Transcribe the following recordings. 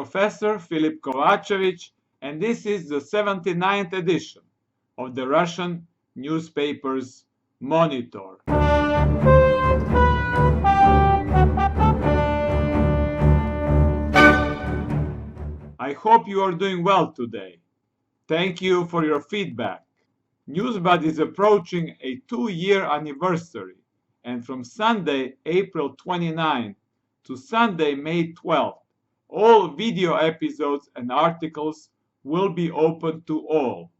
Professor Filip Kovacevic, and this is the 79th edition of the Russian newspaper's Monitor. I hope you are doing well today. Thank you for your feedback. Newsbud is approaching a 2-year anniversary, and from Sunday, April 29 to Sunday, May 12, all video episodes and articles will be open to all.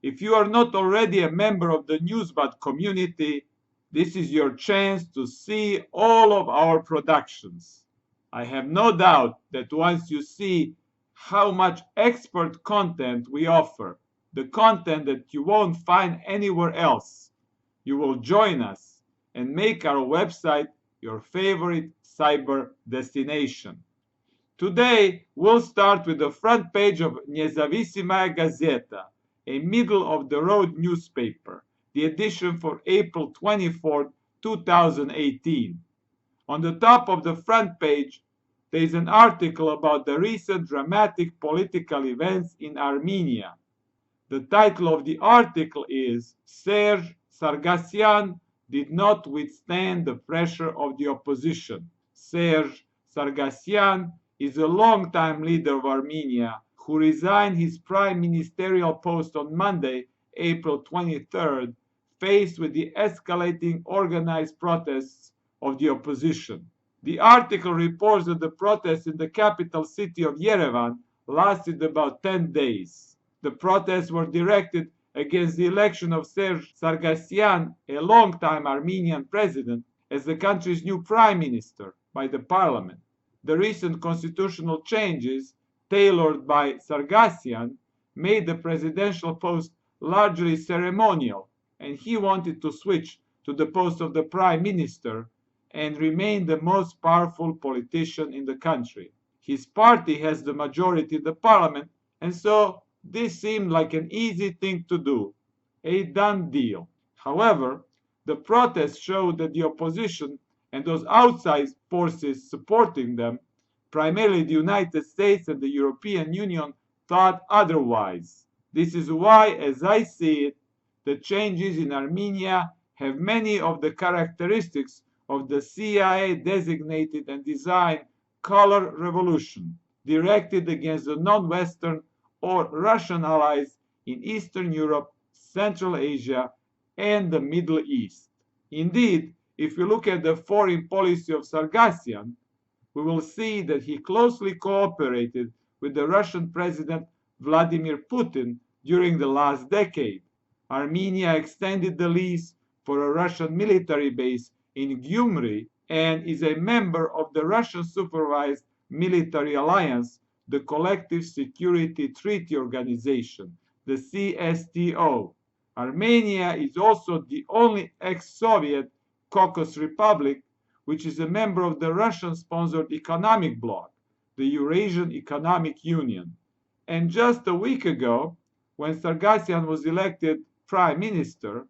If you are not already a member of the Newsbud community, this is your chance to see all of our productions. I have no doubt that once you see how much expert content we offer, the content that you won't find anywhere else, you will join us and make our website your favorite cyber destination. Today, we'll start with the front page of Nezavisimaya Gazeta, a middle-of-the-road newspaper, the edition for April 24, 2018. On the top of the front page, there is an article about the recent dramatic political events in Armenia. The title of the article is Serge Sargsyan did not withstand the pressure of the opposition. Serge Sargsyan is a longtime leader of Armenia who resigned his prime ministerial post on Monday, April 23rd, faced with the escalating organized protests of the opposition. The article reports that the protests in the capital city of Yerevan lasted about 10 days. The protests were directed against the election of Serge Sargsyan, a longtime Armenian president, as the country's new prime minister by the parliament. The recent constitutional changes, tailored by Sargsyan, made the presidential post largely ceremonial, and he wanted to switch to the post of the prime minister and remain the most powerful politician in the country. His party has the majority in the parliament, and so this seemed like an easy thing to do, a done deal. However, the protests showed that the opposition and those outside forces supporting them, primarily the United States and the European Union, thought otherwise. This is why, as I see it, the changes in Armenia have many of the characteristics of the CIA-designated and designed color revolution, directed against the non-Western or Russian allies in Eastern Europe, Central Asia, and the Middle East. Indeed, if we look at the foreign policy of Sargsyan, we will see that he closely cooperated with the Russian President Vladimir Putin during the last decade. Armenia extended the lease for a Russian military base in Gyumri and is a member of the Russian-supervised military alliance, the Collective Security Treaty Organization, the CSTO. Armenia is also the only ex-Soviet Caucasus Republic which is a member of the Russian-sponsored economic bloc, the Eurasian Economic Union. And just a week ago, when Sargsyan was elected prime minister,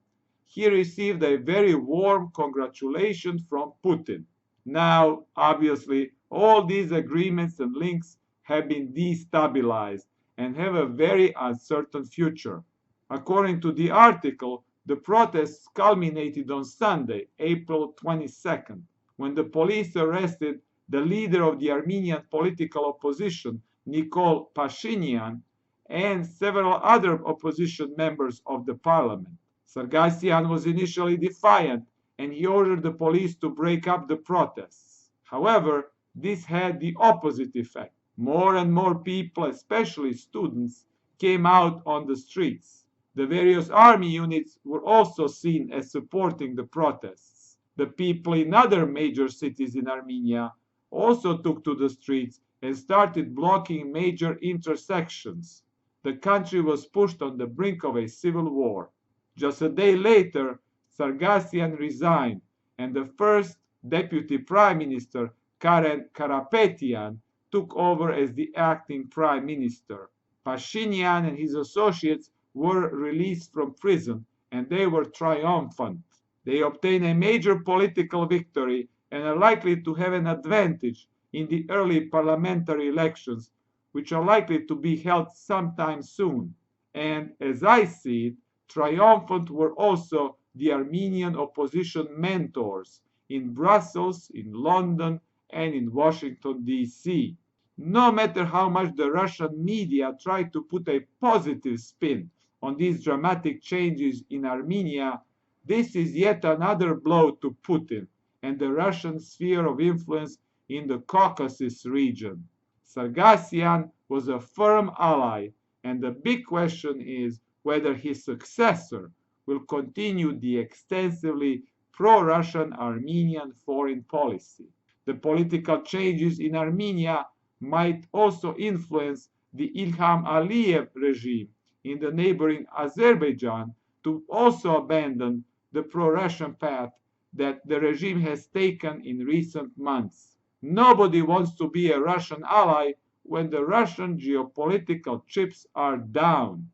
he received a very warm congratulation from Putin. Now, obviously, all these agreements and links have been destabilized and have a very uncertain future. According to the article, the protests culminated on Sunday, April 22nd, when the police arrested the leader of the Armenian political opposition, Nikol Pashinyan, and several other opposition members of the parliament. Sargsyan was initially defiant, and he ordered the police to break up the protests. However, this had the opposite effect. More and more people, especially students, came out on the streets. The various army units were also seen as supporting the protests. The people in other major cities in Armenia also took to the streets and started blocking major intersections. The country was pushed on the brink of a civil war. Just a day later, Sargsyan resigned, and the first deputy prime minister, Karen Karapetyan, took over as the acting prime minister. Pashinyan and his associates were released from prison, and they were triumphant. They obtained a major political victory and are likely to have an advantage in the early parliamentary elections, which are likely to be held sometime soon. And as I see it, triumphant were also the Armenian opposition mentors in Brussels, in London, and in Washington, D.C. No matter how much the Russian media try to put a positive spin on these dramatic changes in Armenia, this is yet another blow to Putin and the Russian sphere of influence in the Caucasus region. Sargsyan was a firm ally, and the big question is whether his successor will continue the extensively pro-Russian Armenian foreign policy. The political changes in Armenia might also influence the Ilham Aliyev regime in the neighboring Azerbaijan to also abandon the pro-Russian path that the regime has taken in recent months. Nobody wants to be a Russian ally when the Russian geopolitical chips are down.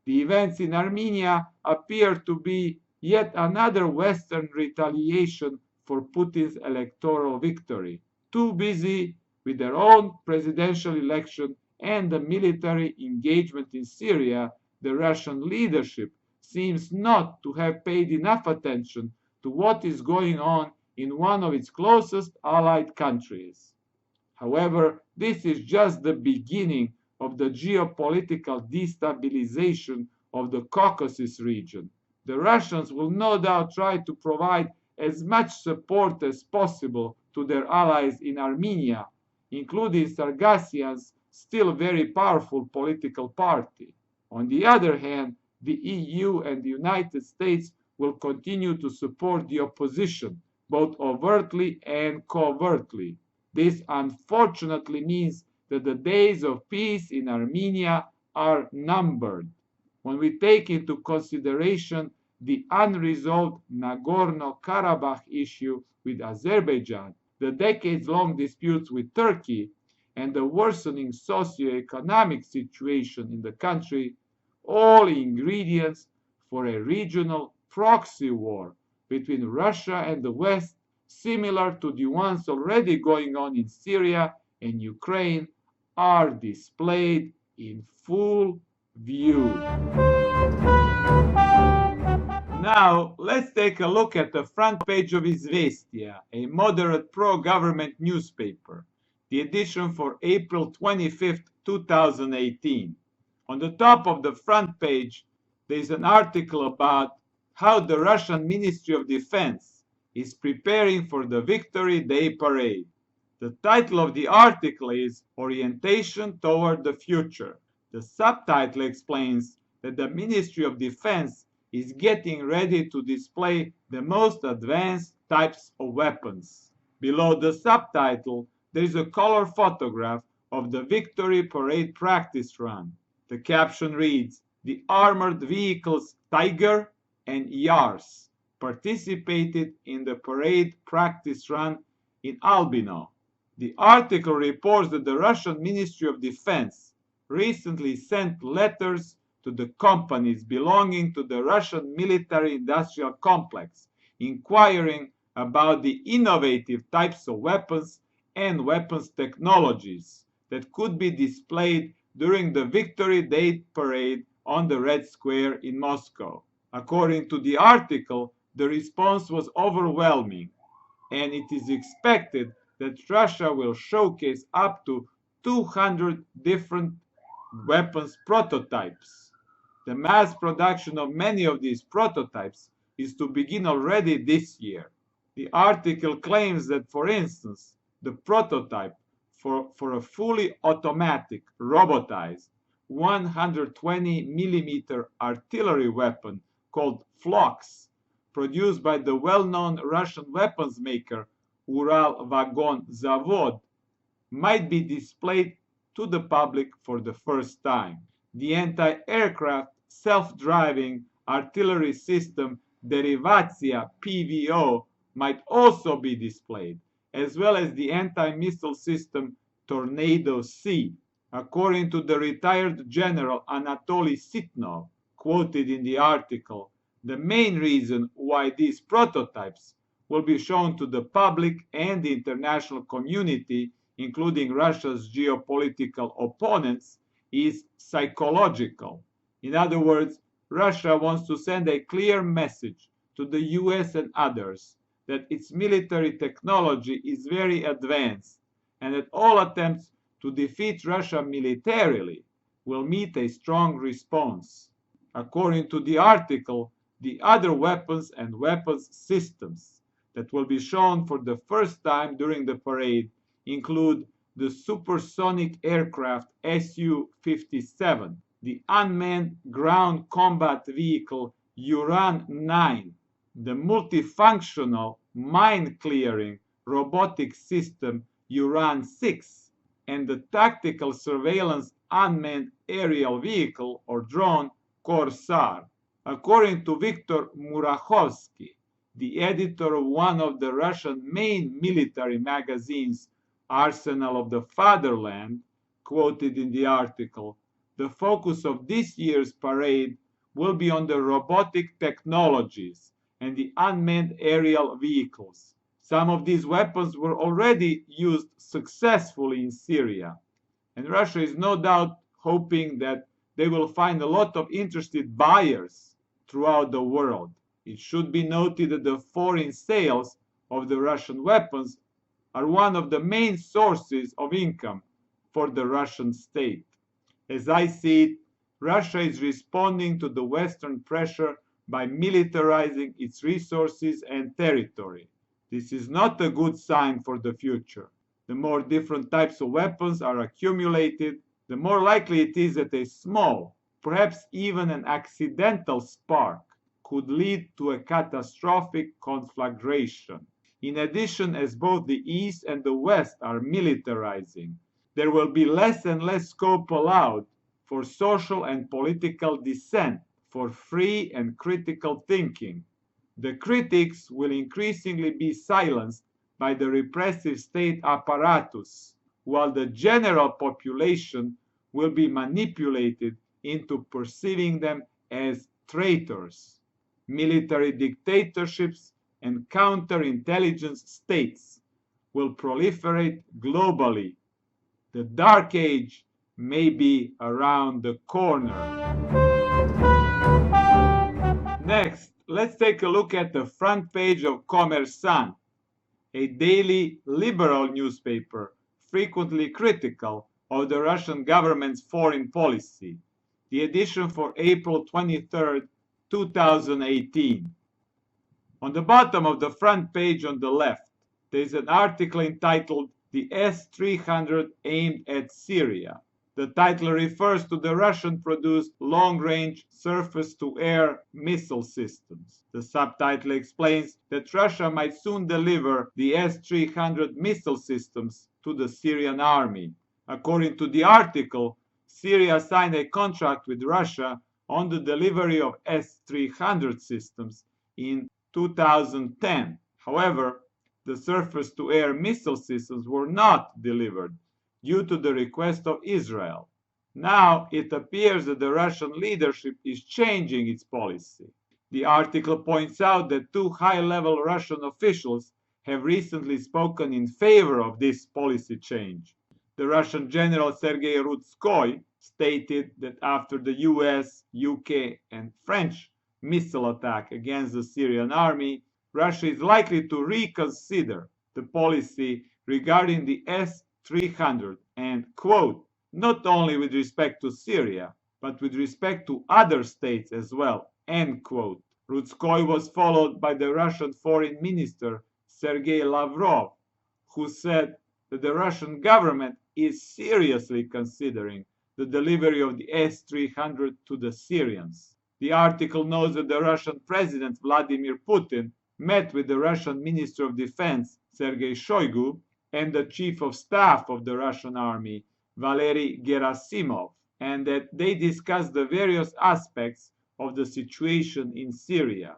The events in Armenia appear to be yet another Western retaliation for Putin's electoral victory. Too busy with their own presidential election and the military engagement in Syria, the Russian leadership seems not to have paid enough attention to what is going on in one of its closest allied countries. However, this is just the beginning of the geopolitical destabilization of the Caucasus region. The Russians will no doubt try to provide as much support as possible to their allies in Armenia, including Sargsyan's still very powerful political party. On the other hand, the EU and the United States will continue to support the opposition, both overtly and covertly. This unfortunately means that the days of peace in Armenia are numbered. When we take into consideration the unresolved Nagorno-Karabakh issue with Azerbaijan, the decades-long disputes with Turkey, and the worsening socio-economic situation in the country, all ingredients for a regional proxy war between Russia and the West, similar to the ones already going on in Syria and Ukraine, are displayed in full view. Now, let's take a look at the front page of Izvestia, a moderate pro-government newspaper, the edition for April 25, 2018. On the top of the front page, there is an article about how the Russian Ministry of Defense is preparing for the Victory Day parade. The title of the article is Orientation Toward the Future. The subtitle explains that the Ministry of Defense is getting ready to display the most advanced types of weapons. Below the subtitle, there is a color photograph of the Victory Parade practice run. The caption reads, "The armored vehicles Tiger and Yars participated in the parade practice run in Albino." The article reports that the Russian Ministry of Defense recently sent letters to the companies belonging to the Russian military-industrial complex, inquiring about the innovative types of weapons and weapons technologies that could be displayed during the Victory Day parade on the Red Square in Moscow. According to the article, the response was overwhelming, and it is expected that Russia will showcase up to 200 different weapons prototypes. The mass production of many of these prototypes is to begin already this year. The article claims that, for instance, the prototype for a fully automatic, robotized 120mm artillery weapon called Phlox, produced by the well-known Russian weapons maker Ural Vagon Zavod, might be displayed to the public for the first time. The anti-aircraft self-driving artillery system Derivatsiya PVO might also be displayed, as well as the anti-missile system Tornado-C. According to the retired General Anatoly Sitnov, quoted in the article, the main reason why these prototypes will be shown to the public and the international community including Russia's geopolitical opponents, is psychological. In other words, Russia wants to send a clear message to the US and others that its military technology is very advanced and that all attempts to defeat Russia militarily will meet a strong response. According to the article, the other weapons and weapons systems that will be shown for the first time during the parade include the supersonic aircraft Su-57, the unmanned ground combat vehicle Uran-9, the multifunctional mine-clearing robotic system Uran-6, and the tactical surveillance unmanned aerial vehicle or drone Korsar. According to Viktor Murachovsky, the editor of one of the Russian main military magazines, Arsenal of the Fatherland, quoted in the article, the focus of this year's parade will be on the robotic technologies and the unmanned aerial vehicles. Some of these weapons were already used successfully in Syria, and Russia is no doubt hoping that they will find a lot of interested buyers throughout the world. It should be noted that the foreign sales of the Russian weapons are one of the main sources of income for the Russian state. As I see it, Russia is responding to the Western pressure by militarizing its resources and territory. This is not a good sign for the future. The more different types of weapons are accumulated, the more likely it is that a small, perhaps even an accidental spark could lead to a catastrophic conflagration. In addition, as both the East and the West are militarizing, there will be less and less scope allowed for social and political dissent, for free and critical thinking. The critics will increasingly be silenced by the repressive state apparatus, while the general population will be manipulated into perceiving them as traitors. Military dictatorships and counterintelligence states will proliferate globally. The dark age may be around the corner. Next, let's take a look at the front page of Kommersant, a daily liberal newspaper frequently critical of the Russian government's foreign policy, the edition for April 23, 2018. On the bottom of the front page on the left, there is an article entitled "The S-300 Aimed at Syria." The title refers to the Russian-produced long-range surface-to-air missile systems. The subtitle explains that Russia might soon deliver the S-300 missile systems to the Syrian army. According to the article, Syria signed a contract with Russia on the delivery of S-300 systems in 2010. However, the surface-to-air missile systems were not delivered due to the request of Israel. Now it appears that the Russian leadership is changing its policy. The article points out that two high-level Russian officials have recently spoken in favor of this policy change. The Russian General Sergei Rudskoy stated that after the US, UK, and French missile attack against the Syrian army, Russia is likely to reconsider the policy regarding the S-300 and, quote, not only with respect to Syria, but with respect to other states as well, end quote. Rudskoy was followed by the Russian Foreign Minister Sergei Lavrov, who said that the Russian government is seriously considering the delivery of the S-300 to the Syrians. The article notes that the Russian President Vladimir Putin met with the Russian Minister of Defense Sergei Shoigu and the Chief of Staff of the Russian Army Valery Gerasimov, and that they discussed the various aspects of the situation in Syria.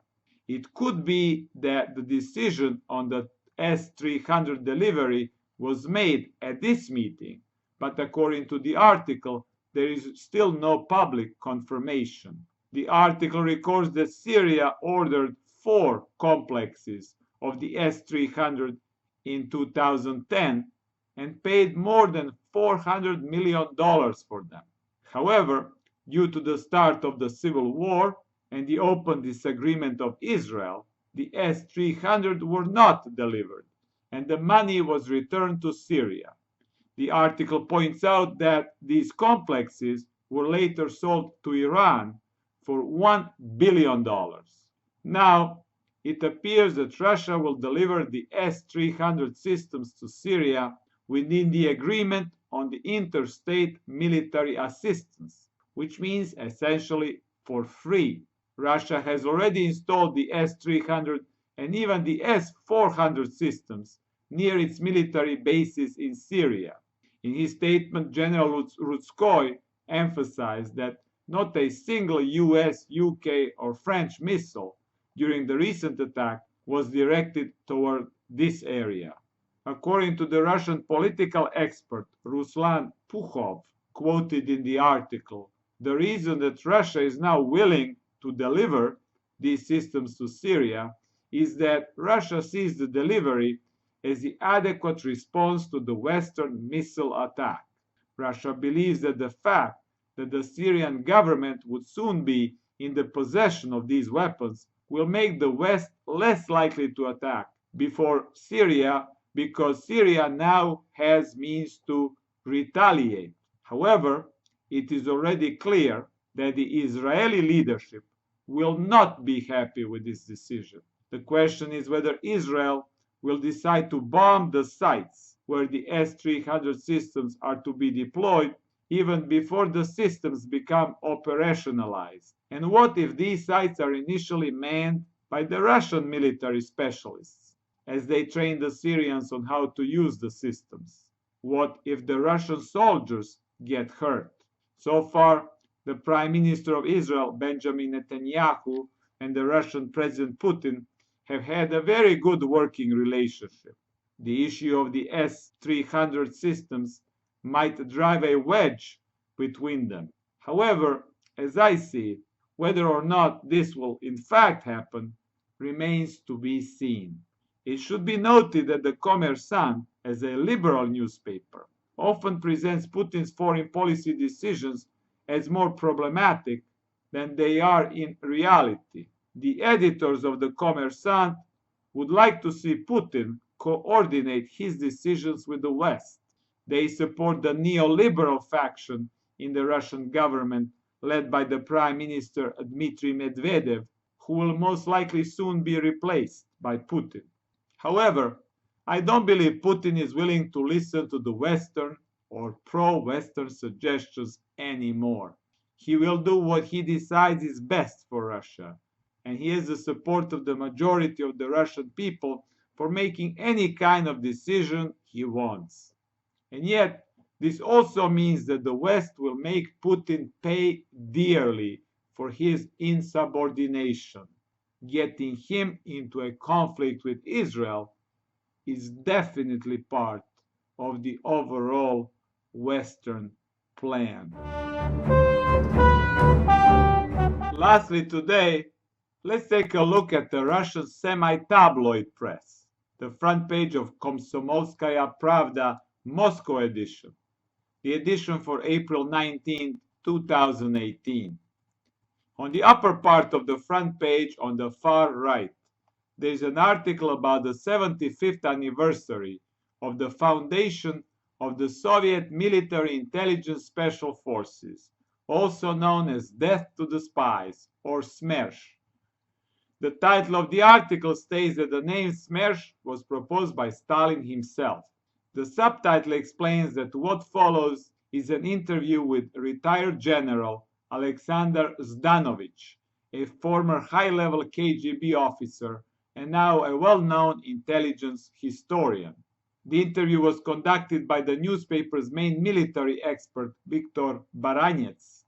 It could be that the decision on the S-300 delivery was made at this meeting, but according to the article, there is still no public confirmation. The article records that Syria ordered 4 complexes of the S-300 in 2010 and paid more than $400 million for them. However, due to the start of the civil war and the open disagreement of Israel, the S-300 were not delivered, and the money was returned to Syria. The article points out that these complexes were later sold to Iran for $1 billion. Now, it appears that Russia will deliver the S-300 systems to Syria within the agreement on the interstate military assistance, which means essentially for free. Russia has already installed the S-300 and even the S-400 systems near its military bases in Syria. In his statement, General Rutskoy emphasized that not a single US, UK, or French missile during the recent attack was directed toward this area. According to the Russian political expert Ruslan Pukhov, quoted in the article, the reason that Russia is now willing to deliver these systems to Syria is that Russia sees the delivery as the adequate response to the Western missile attack. Russia believes that the fact that the Syrian government would soon be in the possession of these weapons will make the West less likely to attack before Syria, because Syria now has means to retaliate. However, it is already clear that the Israeli leadership will not be happy with this decision. The question is whether Israel will decide to bomb the sites where the S-300 systems are to be deployed even before the systems become operationalized. And what if these sites are initially manned by the Russian military specialists, as they train the Syrians on how to use the systems? What if the Russian soldiers get hurt? So far, the Prime Minister of Israel, Benjamin Netanyahu, and the Russian President Putin have had a very good working relationship. The issue of the S-300 systems might drive a wedge between them. However, as I see it, whether or not this will in fact happen remains to be seen. It should be noted that the Kommersant, as a liberal newspaper, often presents Putin's foreign policy decisions as more problematic than they are in reality. The editors of the Kommersant would like to see Putin coordinate his decisions with the West. They support the neoliberal faction in the Russian government led by the Prime Minister Dmitry Medvedev, who will most likely soon be replaced by Putin. However, I don't believe Putin is willing to listen to the Western or pro-Western suggestions anymore. He will do what he decides is best for Russia, and he has the support of the majority of the Russian people for making any kind of decision he wants. And yet, this also means that the West will make Putin pay dearly for his insubordination. Getting him into a conflict with Israel is definitely part of the overall Western plan. Lastly today, let's take a look at the Russian semi-tabloid press, the front page of Komsomolskaya Pravda Moscow Edition, the edition for April 19, 2018. On the upper part of the front page on the far right, there is an article about the 75th anniversary of the foundation of the Soviet Military Intelligence Special Forces, also known as Death to the Spies, or SMERSH. The title of the article states that the name SMERSH was proposed by Stalin himself. The subtitle explains that what follows is an interview with retired General Alexander Zdanovich, a former high-level KGB officer and now a well-known intelligence historian. The interview was conducted by the newspaper's main military expert, Viktor Baranets,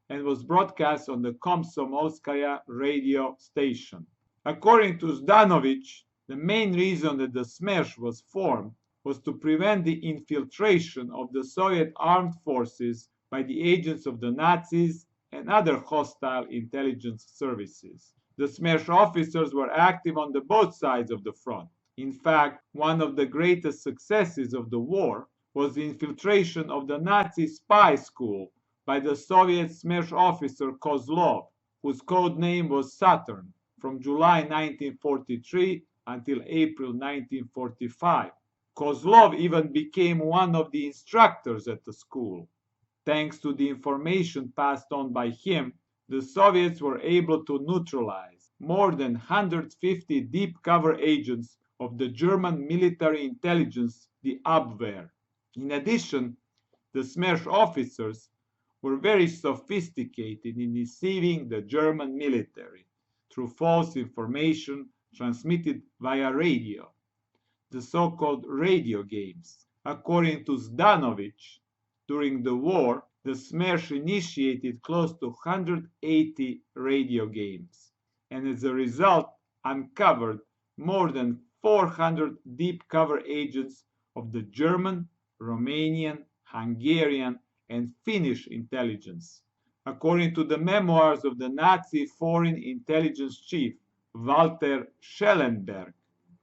and was broadcast on the Komsomolskaya radio station. According to Zdanovich, the main reason that the SMERSH was formed was to prevent the infiltration of the Soviet armed forces by the agents of the Nazis and other hostile intelligence services. The SMERSH officers were active on both sides of the front. In fact, one of the greatest successes of the war was the infiltration of the Nazi spy school by the Soviet SMERSH officer Kozlov, whose code name was Saturn, from July 1943 until April 1945. Kozlov even became one of the instructors at the school. Thanks to the information passed on by him, the Soviets were able to neutralize more than 150 deep cover agents of the German military intelligence, the Abwehr. In addition, the SMERSH officers were very sophisticated in deceiving the German military through false information transmitted via radio, the so-called radio games. According to Zdanovic, during the war, the SMERSH initiated close to 180 radio games, and as a result uncovered more than 400 deep cover agents of the German, Romanian, Hungarian, and Finnish intelligence. According to the memoirs of the Nazi foreign intelligence chief, Walter Schellenberg,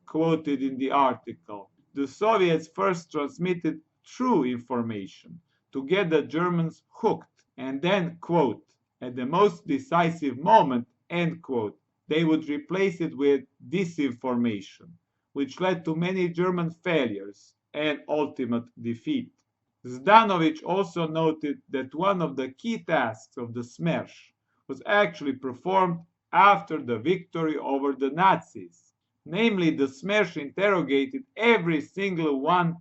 quoted in the article, the Soviets first transmitted true information to get the Germans hooked, and then, quote, at the most decisive moment, end quote, they would replace it with disinformation, which led to many German failures and ultimate defeat. Zdanovic also noted that one of the key tasks of the SMERSH was actually performed after the victory over the Nazis. Namely, the SMERSH interrogated every single one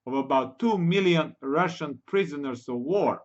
of about 2 million Russian prisoners of war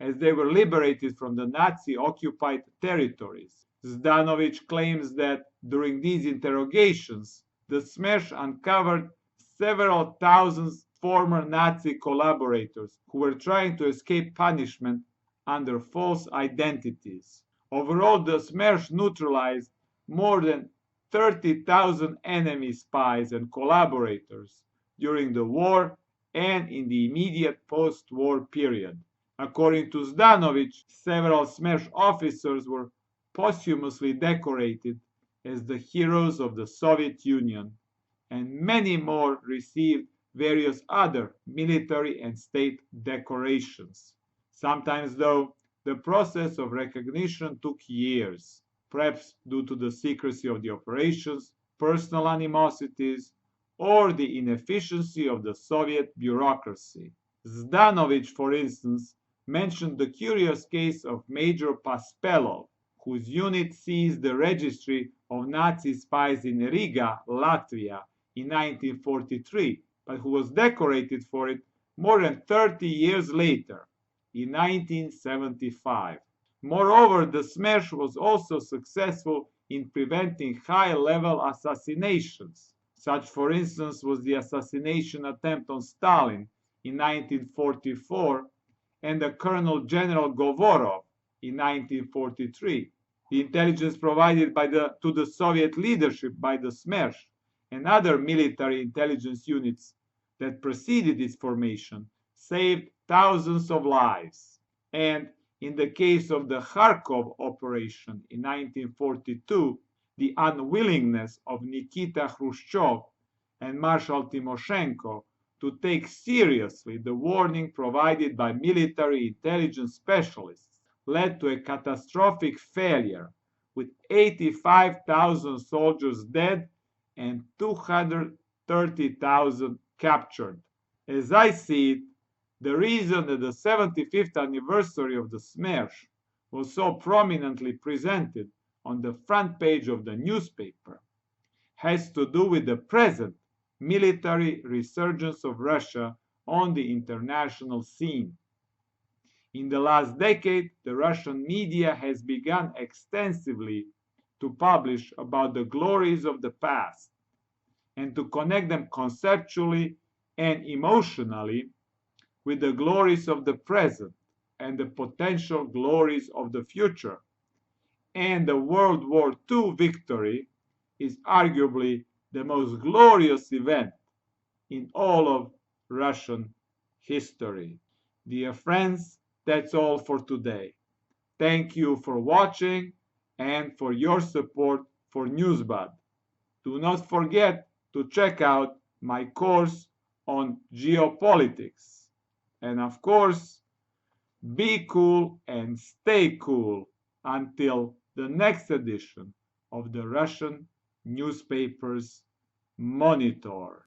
as they were liberated from the Nazi-occupied territories. Zdanovic claims that during these interrogations, the SMERSH uncovered several thousand former Nazi collaborators who were trying to escape punishment under false identities. Overall, the SMERSH neutralized more than 30,000 enemy spies and collaborators during the war and in the immediate post-war period. According to Zdanovic, several SMERSH officers were posthumously decorated as the heroes of the Soviet Union, and many more received various other military and state decorations. Sometimes, though, the process of recognition took years, perhaps due to the secrecy of the operations, personal animosities, or the inefficiency of the Soviet bureaucracy. Zdanovic, for instance, mentioned the curious case of Major Paspelov, whose unit seized the registry of Nazi spies in Riga, Latvia, in 1943, but who was decorated for it more than 30 years later, in 1975. Moreover, the SMERSH was also successful in preventing high-level assassinations. Such, for instance, was the assassination attempt on Stalin in 1944 and the Colonel General Govorov in 1943. The intelligence provided to the Soviet leadership by the SMERSH and other military intelligence units that preceded its formation saved thousands of lives. And in the case of the Kharkov operation in 1942, the unwillingness of Nikita Khrushchev and Marshal Timoshenko to take seriously the warning provided by military intelligence specialists led to a catastrophic failure, with 85,000 soldiers dead and 230,000 captured. As I see it, the reason that the 75th anniversary of the SMERSH was so prominently presented on the front page of the newspaper has to do with the present military resurgence of Russia on the international scene. In the last decade, the Russian media has begun extensively to publish about the glories of the past and to connect them conceptually and emotionally with the glories of the present and the potential glories of the future. And the World War II victory is arguably the most glorious event in all of Russian history. Dear friends, that's all for today. Thank you for watching and for your support for Newsbud. Do not forget to check out my course on geopolitics. And of course, be cool and stay cool until the next edition of the Russian newspaper's Monitor.